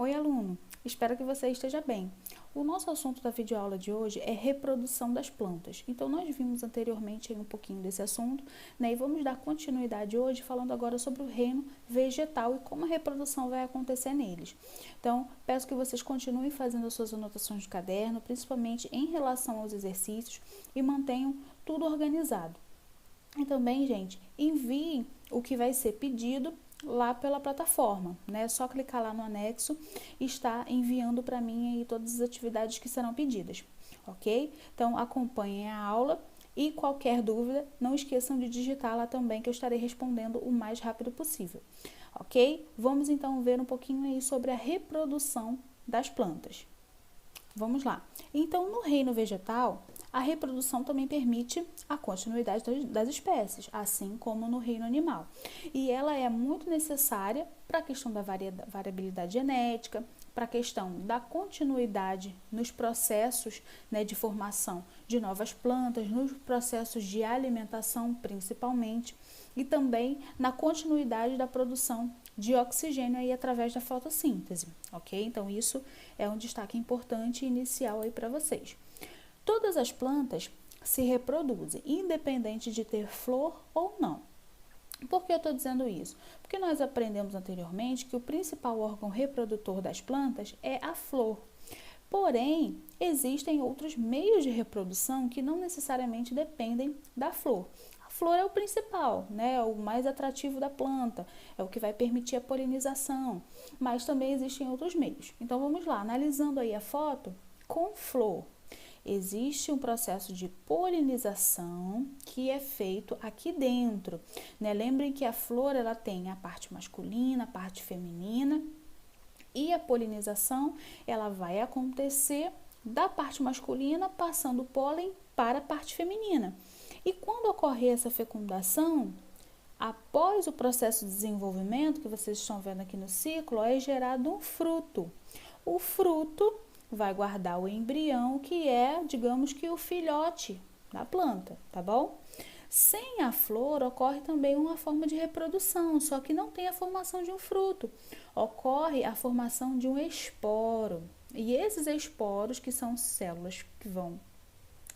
Oi, aluno! Espero que você esteja bem. O nosso assunto da videoaula de hoje é reprodução das plantas. Então, nós vimos anteriormente um pouquinho desse assunto, né? E vamos dar continuidade hoje falando agora sobre o reino vegetal e como a reprodução vai acontecer neles. Então, peço que vocês continuem fazendo as suas anotações de caderno, principalmente em relação aos exercícios, e mantenham tudo organizado. E também, gente, enviem o que vai ser pedido lá pela plataforma, né? É só clicar lá no anexo e está enviando para mim aí todas as atividades que serão pedidas, ok? Então, acompanhem a aula e qualquer dúvida, não esqueçam de digitar lá também que eu estarei respondendo o mais rápido possível, ok? Vamos então ver um pouquinho aí sobre a reprodução das plantas. Vamos lá. Então, no reino vegetal, a reprodução também permite a continuidade das espécies, assim como no reino animal. E ela é muito necessária para a questão da variabilidade genética, para a questão da continuidade nos processos, né, de formação de novas plantas, nos processos de alimentação principalmente, e também na continuidade da produção de oxigênio aí através da fotossíntese, ok? Então, isso é um destaque importante inicial aí para vocês. Todas as plantas se reproduzem, independente de ter flor ou não. Por que eu estou dizendo isso? Porque nós aprendemos anteriormente que o principal órgão reprodutor das plantas é a flor. Porém, existem outros meios de reprodução que não necessariamente dependem da flor. A flor é o principal, né? É o mais atrativo da planta, é o que vai permitir a polinização, mas também existem outros meios. Então, vamos lá, analisando aí a foto com flor. Existe um processo de polinização que é feito aqui dentro, né? Lembrem que a flor ela tem a parte masculina, a parte feminina, e a polinização ela vai acontecer da parte masculina passando o pólen para a parte feminina. E quando ocorrer essa fecundação, após o processo de desenvolvimento que vocês estão vendo aqui no ciclo, é gerado um fruto. O fruto vai guardar o embrião, que é, digamos que o filhote da planta, tá bom? Sem a flor, ocorre também uma forma de reprodução, só que não tem a formação de um fruto. Ocorre a formação de um esporo. E esses esporos, que são células que vão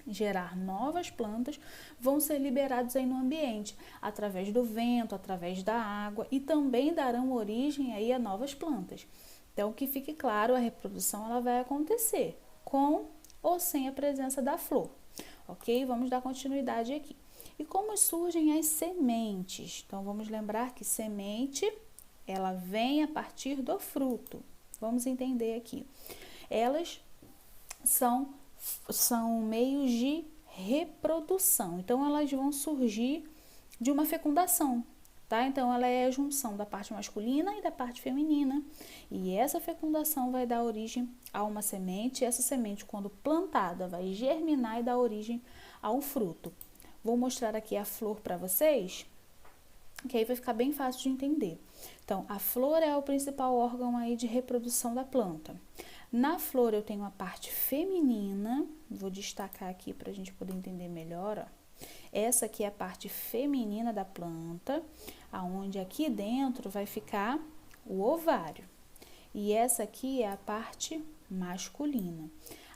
gerar novas plantas, vão ser liberados aí no ambiente, através do vento, através da água, e também darão origem aí a novas plantas. Então, que fique claro, a reprodução ela vai acontecer com ou sem a presença da flor, ok? Vamos dar continuidade aqui. E como surgem as sementes? Então, vamos lembrar que semente, ela vem a partir do fruto. Vamos entender aqui. Elas são meios de reprodução. Então, elas vão surgir de uma fecundação, tá? Então, ela é a junção da parte masculina e da parte feminina. E essa fecundação vai dar origem a uma semente. E essa semente, quando plantada, vai germinar e dar origem ao fruto. Vou mostrar aqui a flor para vocês, que aí vai ficar bem fácil de entender. Então, a flor é o principal órgão aí de reprodução da planta. Na flor eu tenho a parte feminina, vou destacar aqui para a gente poder entender melhor, ó. Essa aqui é a parte feminina da planta, aonde aqui dentro vai ficar o ovário. E essa aqui é a parte masculina.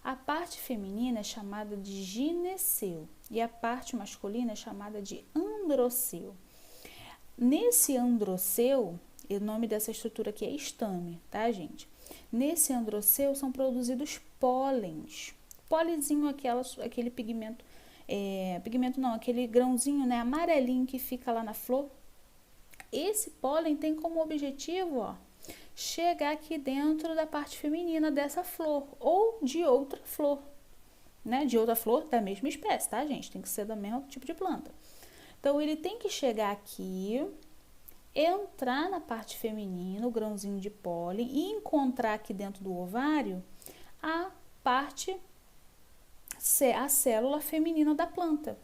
A parte feminina é chamada de gineceu e a parte masculina é chamada de androceu. Nesse androceu, o nome dessa estrutura aqui é estame, tá, gente? Nesse androceu são produzidos pólens. Pólenzinho, aquele pigmento, aquele grãozinho, né, amarelinho que fica lá na flor. Esse pólen tem como objetivo, ó, chegar aqui dentro da parte feminina dessa flor ou de outra flor, né? De outra flor da mesma espécie, tá, gente? Tem que ser do mesmo tipo de planta. Então, ele tem que chegar aqui, entrar na parte feminina, o grãozinho de pólen, e encontrar aqui dentro do ovário a célula feminina da planta.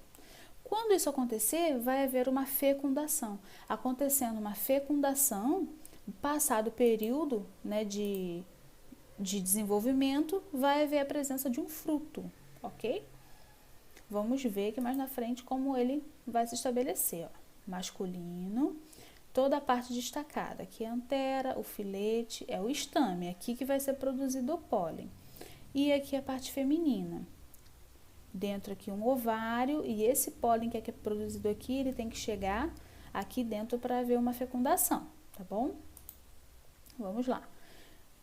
Quando isso acontecer, vai haver uma fecundação. Acontecendo uma fecundação, passado o período, né, de desenvolvimento, vai haver a presença de um fruto, ok? Vamos ver aqui mais na frente como ele vai se estabelecer, ó. Masculino, toda a parte destacada. Aqui é a antera, o filete, é o estame, aqui que vai ser produzido o pólen. E aqui a parte feminina. Dentro aqui um ovário, e esse pólen que é produzido aqui, ele tem que chegar aqui dentro para haver uma fecundação, tá bom? Vamos lá.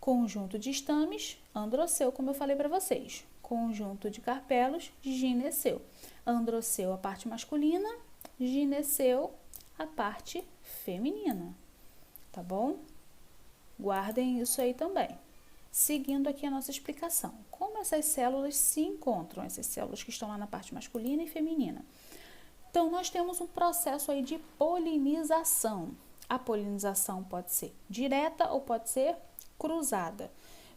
Conjunto de estames, androceu, como eu falei para vocês. Conjunto de carpelos, gineceu. Androceu, a parte masculina, gineceu, a parte feminina, tá bom? Guardem isso aí também. Seguindo aqui a nossa explicação. Como essas células se encontram, essas células que estão lá na parte masculina e feminina? Então, nós temos um processo aí de polinização. A polinização pode ser direta ou pode ser cruzada.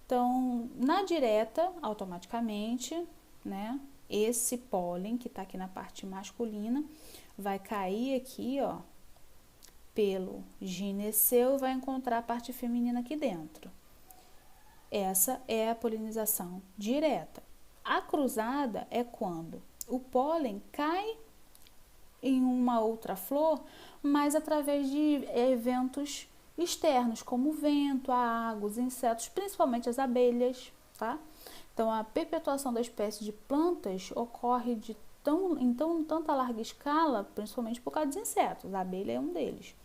Então, na direta, automaticamente, né, esse pólen que está aqui na parte masculina vai cair aqui, ó, pelo gineceu e vai encontrar a parte feminina aqui dentro. Essa é a polinização direta. A cruzada é quando o pólen cai em uma outra flor, mas através de eventos externos, como o vento, a água, os insetos, principalmente as abelhas, tá? Então, a perpetuação da espécie de plantas ocorre em tanta larga escala, principalmente por causa dos insetos. A abelha é um deles.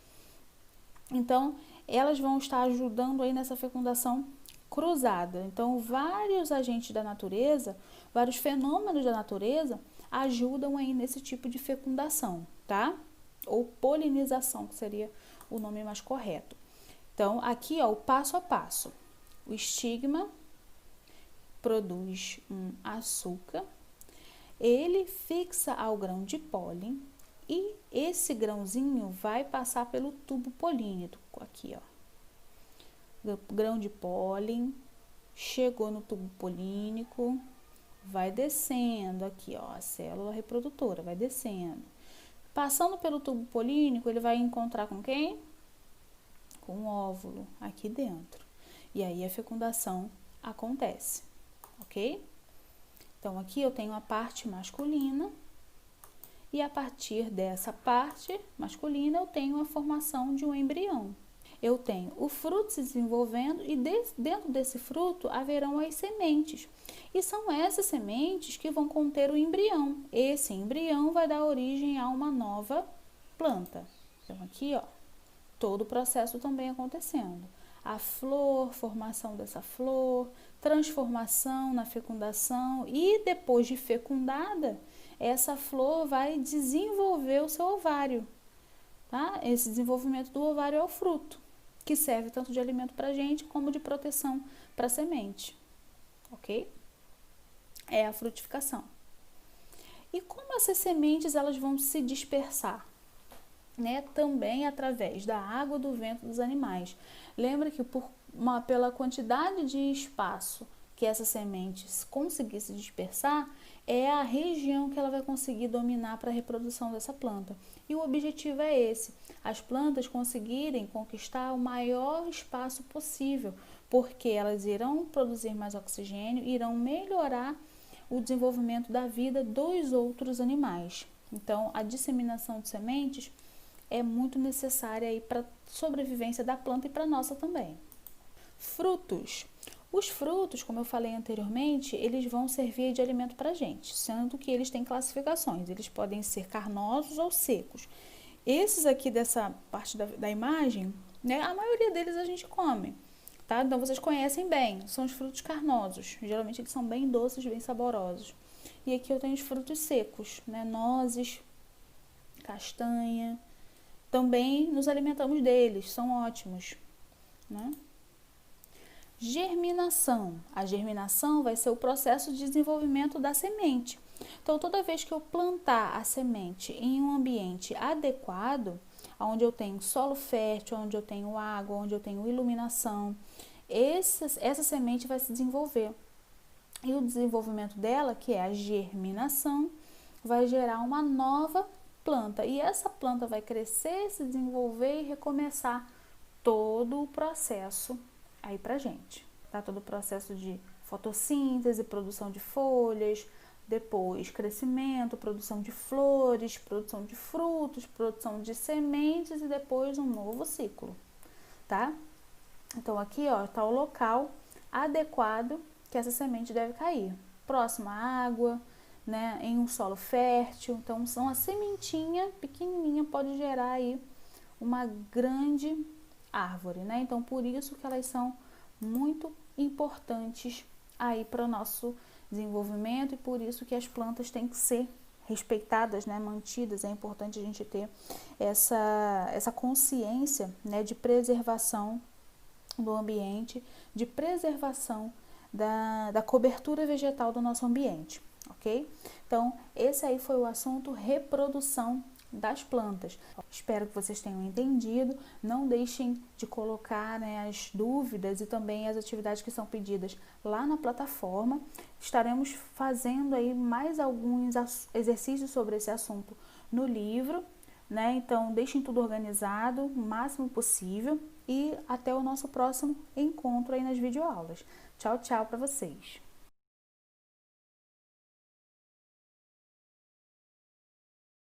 Então, elas vão estar ajudando aí nessa fecundação cruzada. Então, vários agentes da natureza, vários fenômenos da natureza ajudam aí nesse tipo de fecundação, tá? Ou polinização, que seria o nome mais correto. Então, aqui, ó, o passo a passo. O estigma produz um açúcar, ele fixa ao grão de pólen e esse grãozinho vai passar pelo tubo polínico, aqui, ó. O grão de pólen chegou no tubo polínico, vai descendo aqui, ó, a célula reprodutora vai descendo. Passando pelo tubo polínico, ele vai encontrar com quem? Com o óvulo aqui dentro. E aí a fecundação acontece, ok? Então, aqui eu tenho a parte masculina e a partir dessa parte masculina eu tenho a formação de um embrião. Eu tenho o fruto se desenvolvendo e dentro desse fruto haverão as sementes. E são essas sementes que vão conter o embrião. Esse embrião vai dar origem a uma nova planta. Então, aqui, ó, todo o processo também acontecendo. A flor, formação dessa flor, transformação na fecundação e depois de fecundada, essa flor vai desenvolver o seu ovário, tá? Esse desenvolvimento do ovário é o fruto, que serve tanto de alimento para a gente como de proteção para a semente, ok? É a frutificação. E como essas sementes elas vão se dispersar? Né? Também através da água, do vento dos animais. Lembra que pela quantidade de espaço que essa semente conseguir se dispersar, é a região que ela vai conseguir dominar para a reprodução dessa planta. E o objetivo é esse, as plantas conseguirem conquistar o maior espaço possível, porque elas irão produzir mais oxigênio, irão melhorar o desenvolvimento da vida dos outros animais. Então, a disseminação de sementes é muito necessária aí para a sobrevivência da planta e para a nossa também. Frutos. Os frutos, como eu falei anteriormente, eles vão servir de alimento para a gente, sendo que eles têm classificações. Eles podem ser carnosos ou secos. Esses aqui dessa parte da imagem, né, a maioria deles a gente come, tá? Então, vocês conhecem bem, são os frutos carnosos. Geralmente eles são bem doces, bem saborosos. E aqui eu tenho os frutos secos, né, nozes, castanha. Também nos alimentamos deles, são ótimos, né? Germinação. A germinação vai ser o processo de desenvolvimento da semente. Então, toda vez que eu plantar a semente em um ambiente adequado, onde eu tenho solo fértil, onde eu tenho água, onde eu tenho iluminação, essa semente vai se desenvolver. E o desenvolvimento dela, que é a germinação, vai gerar uma nova planta. E essa planta vai crescer, se desenvolver e recomeçar todo o processo aí pra gente, tá? Todo o processo de fotossíntese, produção de folhas, depois crescimento, produção de flores, produção de frutos, produção de sementes e depois um novo ciclo, tá? Então aqui, ó, tá o local adequado que essa semente deve cair. Próximo à água, né, em um solo fértil. Então, uma sementinha pequenininha pode gerar aí uma grande árvore, né? Então, por isso que elas são muito importantes aí para o nosso desenvolvimento e por isso que as plantas têm que ser respeitadas, né, mantidas. É importante a gente ter essa consciência, né, de preservação do ambiente, de preservação da cobertura vegetal do nosso ambiente, ok? Então, esse aí foi o assunto reprodução das plantas. Espero que vocês tenham entendido. Não deixem de colocar, né, as dúvidas e também as atividades que são pedidas lá na plataforma. Estaremos fazendo aí mais alguns exercícios sobre esse assunto no livro, né? Então, deixem tudo organizado o máximo possível e até o nosso próximo encontro aí nas videoaulas. Tchau, tchau para vocês!